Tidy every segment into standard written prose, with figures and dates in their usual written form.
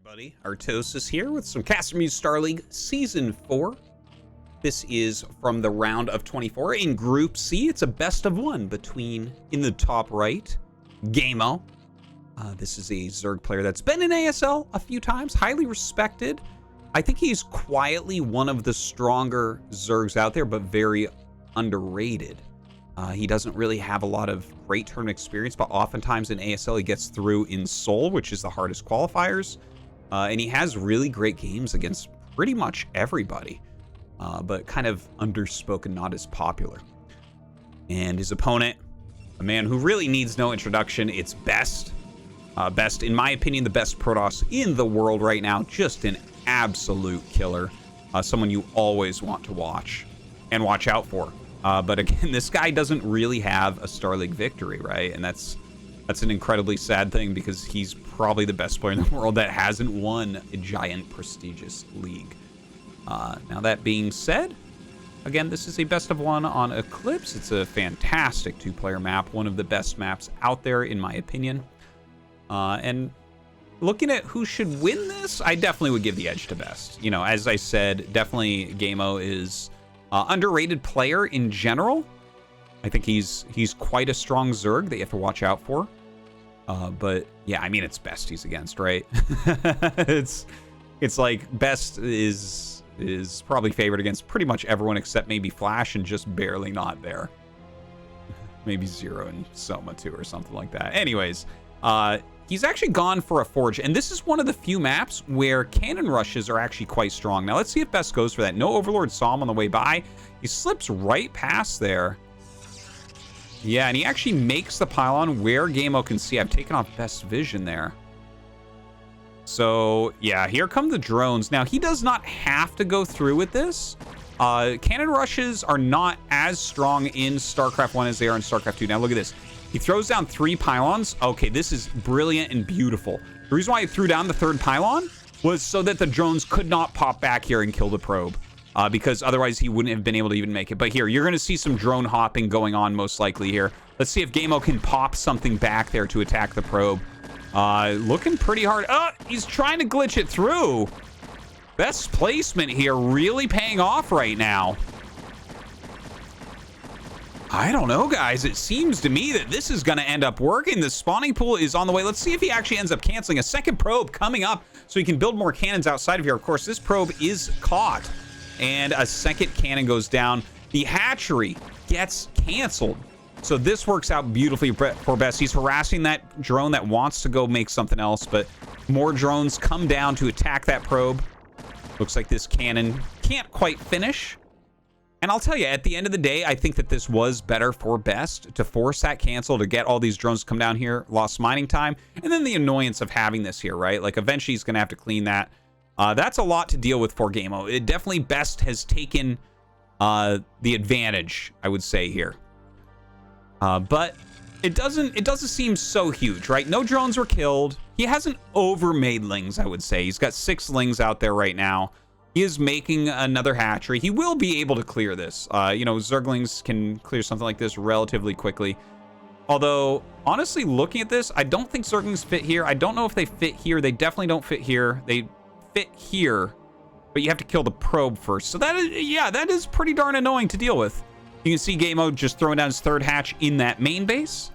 Everybody, Artosis here with some CasterMuse Star League Season 4. This is from the round of 24 in Group C. It's a best of one between, in the top right, Ggaemo. This is a Zerg player that's been in ASL a few times, highly respected. I think he's quietly one of the stronger Zergs out there, but very underrated. He doesn't really have a lot of great tournament experience, but oftentimes in ASL he gets through in Seoul, which is the hardest qualifiers. And he has really great games against pretty much everybody, but kind of underspoken, not as popular. And his opponent, a man who really needs no introduction, it's Best. Best, in my opinion, the best Protoss in the world right now. Just an absolute killer. Someone you always want to watch and watch out for. But again, this guy doesn't really have a Star League victory, right? And that's an incredibly sad thing because he's probably the best player in the world that hasn't won a giant prestigious league. Now that being said, again, this is a best of one on Eclipse. It's a fantastic two-player map, one of the best maps out there in my opinion. And looking at who should win this, I definitely would give the edge to Best. You know, as I said, definitely Ggaemo is underrated player in general. I think he's quite a strong Zerg that you have to watch out for. But yeah, I mean, it's Best he's against, right? it's like Best is probably favored against pretty much everyone except maybe Flash and just barely not there. Maybe Zero and Soma too or something like that. Anyways, he's actually gone for a Forge, and this is one of the few maps where cannon rushes are actually quite strong. Now let's see if Best goes for that. No Overlord saw him on the way by. He slips right past there. Yeah, and he actually makes the pylon where Ggaemo can see. I've taken off Best's vision there. So, yeah, here come the drones. Now, he does not have to go through with this. Cannon rushes are not as strong in StarCraft 1 as they are in StarCraft 2. Now, look at this. He throws down 3 pylons. Okay, this is brilliant and beautiful. The reason why he threw down the 3rd pylon was so that the drones could not pop back here and kill the probe. Because otherwise he wouldn't have been able to even make it. But here, you're going to see some drone hopping going on most likely here. Let's see if Ggaemo can pop something back there to attack the probe. Looking pretty hard. Oh, he's trying to glitch it through. Best placement here, really paying off right now. I don't know, guys. It seems to me that this is going to end up working. The spawning pool is on the way. Let's see if he actually ends up canceling. A second probe coming up so he can build more cannons outside of here. Of course, this probe is caught. And a second cannon goes down. The hatchery gets canceled. So this works out beautifully for Best. He's harassing that drone that wants to go make something else, but more drones come down to attack that probe. Looks like this cannon can't quite finish. And I'll tell you, at the end of the day, I think that this was better for Best to force that cancel, to get all these drones to come down here, lost mining time, and then the annoyance of having this here, right? Like, eventually he's going to have to clean that. That's a lot to deal with for Ggaemo. It definitely Best has taken the advantage, I would say, here. But it doesn't seem so huge, right? No drones were killed. He hasn't overmade lings, I would say. He's got 6 lings out there right now. He is making another hatchery. He will be able to clear this. You know, Zerglings can clear something like this relatively quickly. Although, honestly, looking at this, I don't think Zerglings fit here. I don't know if they fit here. They definitely don't fit here. They fit here, but you have to kill the probe first. So that is, yeah, that is pretty darn annoying to deal with. You can see Ggaemo just throwing down his 3rd hatch in that main base.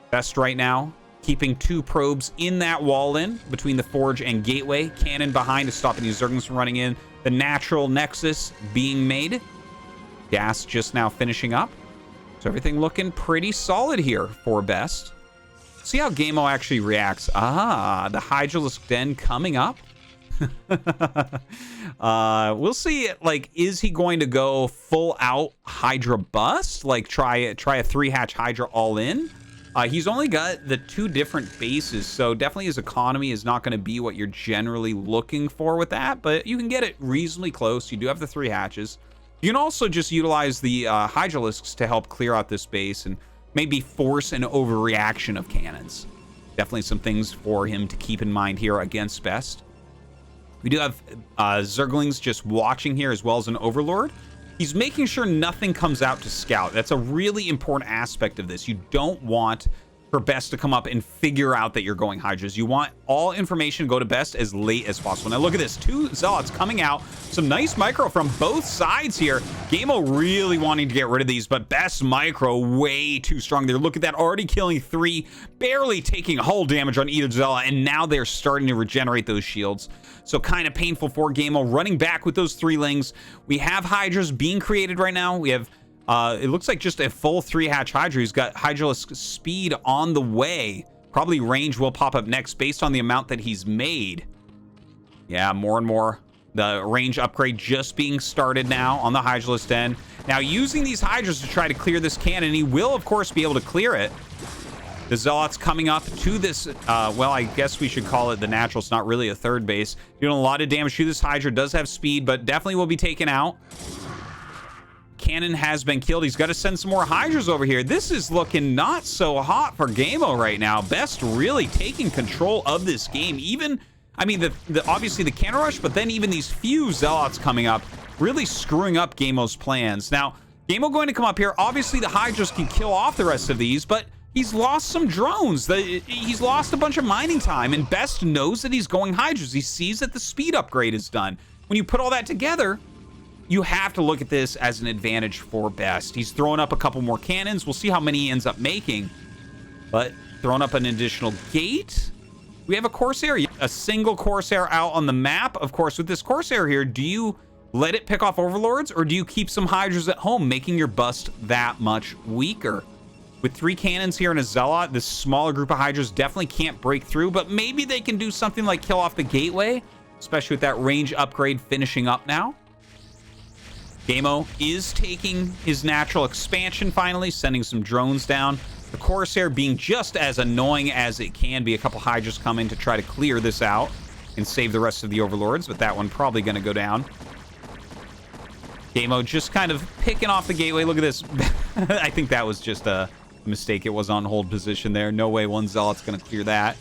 Best right now, keeping 2 probes in that wall in between the Forge and Gateway. Cannon behind to stop any Zerglings from running in. The natural nexus being made. Gas just now finishing up. So everything looking pretty solid here for Best. See how Ggaemo actually reacts. Ah, the Hydralisk Den coming up. We'll see, like, is he going to go full out Hydra bust? Like, try a 3-hatch Hydra all in? He's only got the 2 different bases, so definitely his economy is not going to be what you're generally looking for with that, but you can get it reasonably close. You do have the 3 hatches. You can also just utilize the Hydralisks to help clear out this base and maybe force an overreaction of cannons. Definitely some things for him to keep in mind here against Best. We do have Zerglings just watching here as well as an Overlord. He's making sure nothing comes out to scout. That's a really important aspect of this. You don't want for Best to come up and figure out that you're going Hydras. You want all information to go to Best as late as possible. Now look at this, 2 Zealots coming out. Some nice micro from both sides here. Ggaemo really wanting to get rid of these, but Best micro way too strong there. Look at that, already killing 3, barely taking hull damage on either Zealot, and now they're starting to regenerate those shields. So kind of painful for Ggaemo, running back with those 3-lings. We have Hydras being created right now. We have it looks like just a full 3-hatch Hydra. He's got Hydralisk speed on the way. Probably range will pop up next based on the amount that he's made. Yeah, more and more. The range upgrade just being started now on the Hydralisk end. Now using these Hydras to try to clear this cannon. He will, of course, be able to clear it. The Zealots coming up to this, well, I guess we should call it the natural. It's not really a third base. Doing a lot of damage to this Hydra. Does have speed, but definitely will be taken out. Cannon has been killed. He's got to send some more Hydras over here. This is looking not so hot for Ggaemo right now. Best really taking control of this game. Even, I mean, obviously the cannon rush, but then even these few Zealots coming up, really screwing up Ggaemo's plans. Now, Ggaemo going to come up here. Obviously, the Hydras can kill off the rest of these, but he's lost some drones. He's lost a bunch of mining time, and Best knows that he's going Hydras. He sees that the speed upgrade is done. When you put all that together, you have to look at this as an advantage for Best. He's throwing up a couple more cannons. We'll see how many he ends up making. But throwing up an additional gate. We have a Corsair, a single Corsair out on the map. Of course, with this Corsair here, do you let it pick off Overlords, or do you keep some Hydras at home, making your bust that much weaker? With 3 cannons here and a Zealot, this smaller group of Hydras definitely can't break through, but maybe they can do something like kill off the gateway, especially with that range upgrade finishing up now. Ggaemo is taking his natural expansion finally, sending some drones down. The Corsair being just as annoying as it can be. A couple Hydras coming to try to clear this out and save the rest of the Overlords, but that one probably going to go down. Ggaemo just kind of picking off the gateway. Look at this. I think that was just a mistake. It was on hold position there. No way one Zealot's going to clear that.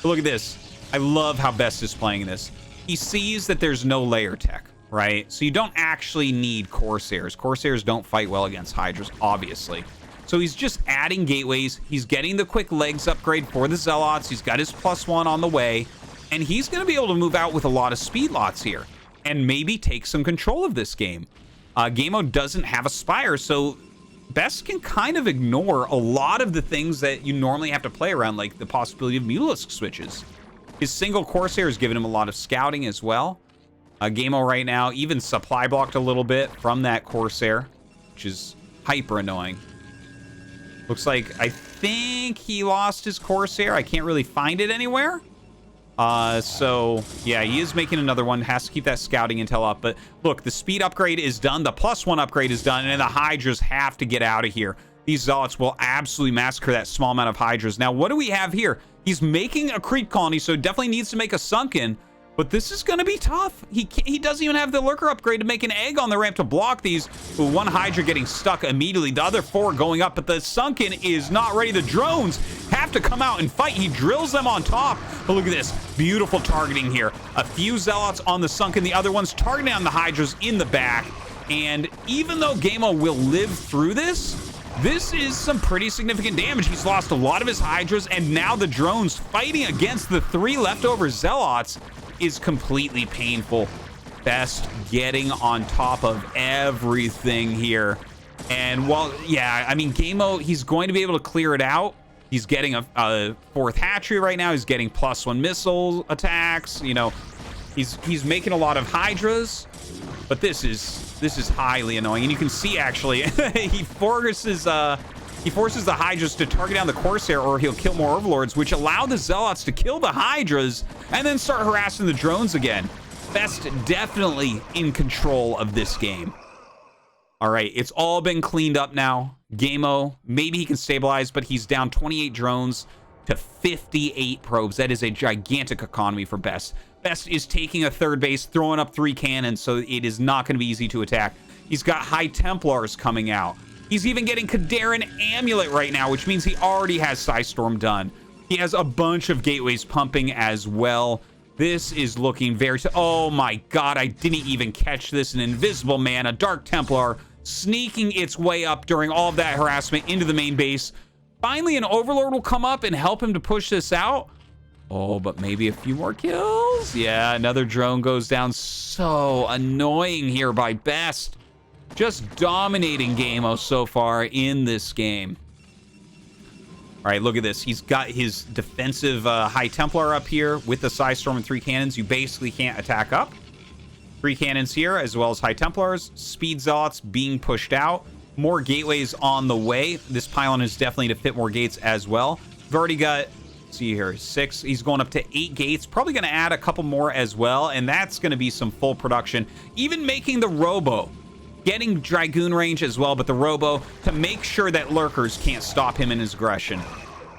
But look at this. I love how Best is playing this. He sees that there's no layer tech, right? So you don't actually need Corsairs. Corsairs don't fight well against Hydras, obviously. So he's just adding gateways. He's getting the quick legs upgrade for the Zealots. He's got his +1 on the way. And he's going to be able to move out with a lot of speed lots here and maybe take some control of this game. Ggaemo doesn't have a Spire, so Best can kind of ignore a lot of the things that you normally have to play around, like the possibility of Mutalisk switches. His single Corsair is giving him a lot of scouting as well. Ggaemo right now even supply blocked a little bit from that Corsair, which is hyper annoying. Looks like, I think he lost his Corsair. I can't really find it anywhere. So yeah, he is making another one. Has to keep that scouting intel up. But look, the speed upgrade is done. The +1 upgrade is done. And the Hydras have to get out of here. These Zealots will absolutely massacre that small amount of Hydras. Now, what do we have here? He's making a creep colony, so definitely needs to make a sunken. But this is going to be tough. He doesn't even have the lurker upgrade to make an egg on the ramp to block these. Ooh, one Hydra getting stuck immediately. The other 4 going up, but the sunken is not ready. The drones have to come out and fight. He drills them on top. But look at this. Beautiful targeting here. A few Zealots on the sunken. The other ones targeting on the Hydras in the back. And even though Ggaemo will live through this is some pretty significant damage. He's lost a lot of his Hydras, and now the drones fighting against the 3 leftover Zealots is completely painful. Best getting on top of everything here. And while, yeah, I mean, Ggaemo, he's going to be able to clear it out. He's getting a 4th hatchery right now. He's getting +1 missile attacks. You know, he's making a lot of Hydras, but this is highly annoying. And you can see, actually, he forces the Hydras to target down the Corsair, or he'll kill more Overlords, which allow the Zealots to kill the Hydras and then start harassing the drones again. Best definitely in control of this game. All right, it's all been cleaned up now. Ggaemo, maybe he can stabilize, but he's down 28 drones to 58 probes. That is a gigantic economy for Best. Best is taking a 3rd base, throwing up 3 cannons, so it is not going to be easy to attack. He's got High Templars coming out. He's even getting Kadarin Amulet right now, which means he already has Psystorm done. He has a bunch of gateways pumping as well. This is looking very... Oh my god, I didn't even catch this. An Invisible Man, a Dark Templar, sneaking its way up during all of that harassment into the main base. finally an Overlord will come up and help him to push this out. Oh, but maybe a few more kills. Yeah, another drone goes down. So annoying here by Best. Just dominating Ggaemo so far in this game. All right, look at this. He's got his defensive High Templar up here with the Psystorm and 3 cannons. You basically can't attack up. 3 cannons here, as well as High Templars. Speed Zealots being pushed out. More gateways on the way. This pylon is definitely to fit more gates as well. We've already got, see here, 6. He's going up to 8 gates. Probably going to add a couple more as well, and that's going to be some full production. Even making the Robo. Getting Dragoon range as well, but the Robo to make sure that Lurkers can't stop him in his aggression.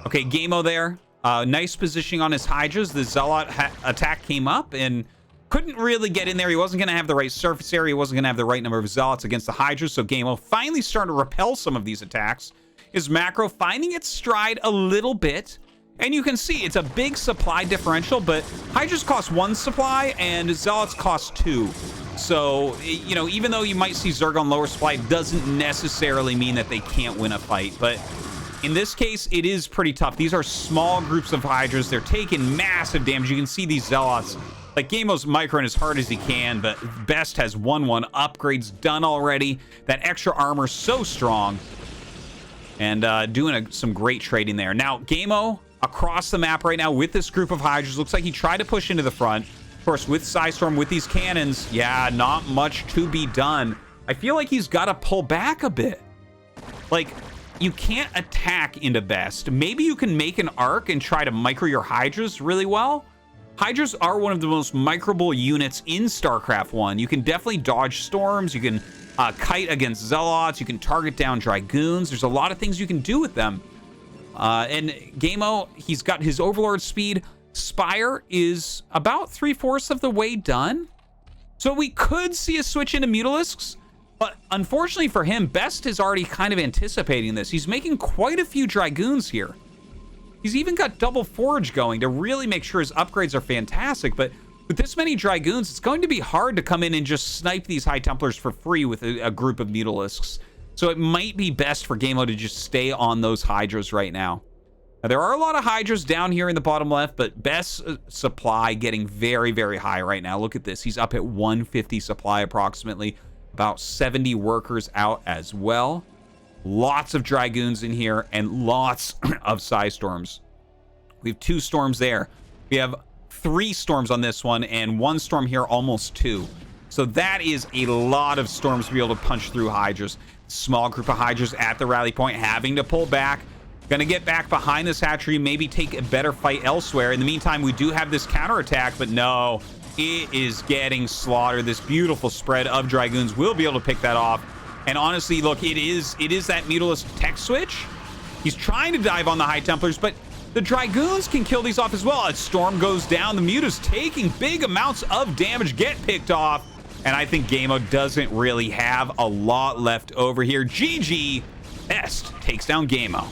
Okay, Ggaemo there. Nice positioning on his Hydras. The Zealot attack came up and couldn't really get in there. He wasn't going to have the right surface area. He wasn't going to have the right number of Zealots against the Hydras, so Ggaemo finally starting to repel some of these attacks. His macro finding its stride a little bit. And you can see it's a big supply differential, but Hydras cost 1 supply and Zealots cost 2. So, you know, even though you might see Zerg on lower supply, it doesn't necessarily mean that they can't win a fight. But in this case, it is pretty tough. These are small groups of Hydras. They're taking massive damage. You can see these Zealots. Like, Ggaemo's microing as hard as he can, but Best has 1-1 upgrades done already. That extra armor so strong. And doing some great trading there. Now, Ggaemo across the map right now with this group of Hydras. Looks like he tried to push into the front. Of course, with Psystorm, with these cannons, yeah, not much to be done. I feel like he's got to pull back a bit. Like, you can't attack into Best. Maybe you can make an arc and try to micro your Hydras really well. Hydras are one of the most microable units in StarCraft 1. You can definitely dodge storms. You can kite against Zealots. You can target down Dragoons. There's a lot of things you can do with them. And Ggaemo, he's got his Overlord speed. Spire is about 3/4 of the way done. So we could see a switch into Mutalisks. But unfortunately for him, Best is already kind of anticipating this. He's making quite a few Dragoons here. He's even got double forge going to really make sure his upgrades are fantastic. But with this many Dragoons, it's going to be hard to come in and just snipe these High Templars for free with a group of Mutalisks. So it might be best for Ggaemo to just stay on those Hydras right now. Now, there are a lot of Hydras down here in the bottom left, but Best's supply getting very, very high right now. Look at this. He's up at 150 supply approximately. About 70 workers out as well. Lots of Dragoons in here and lots of Psystorms. We have 2 storms there. We have 3 storms on this one and 1 storm here, almost 2. So that is a lot of storms to be able to punch through Hydras. Small group of Hydras at the rally point, having to pull back. Gonna get back behind this hatchery, maybe take a better fight elsewhere. In the meantime, we do have this counterattack, but no, it is getting slaughtered. This beautiful spread of Dragoons will be able to pick that off. And honestly, look, it is that Mutalisk tech switch. He's trying to dive on the High Templars, but the Dragoons can kill these off as well. As Storm goes down, the Muta's taking big amounts of damage, get picked off. And I think Ggaemo doesn't really have a lot left over here. GG, Best takes down Ggaemo.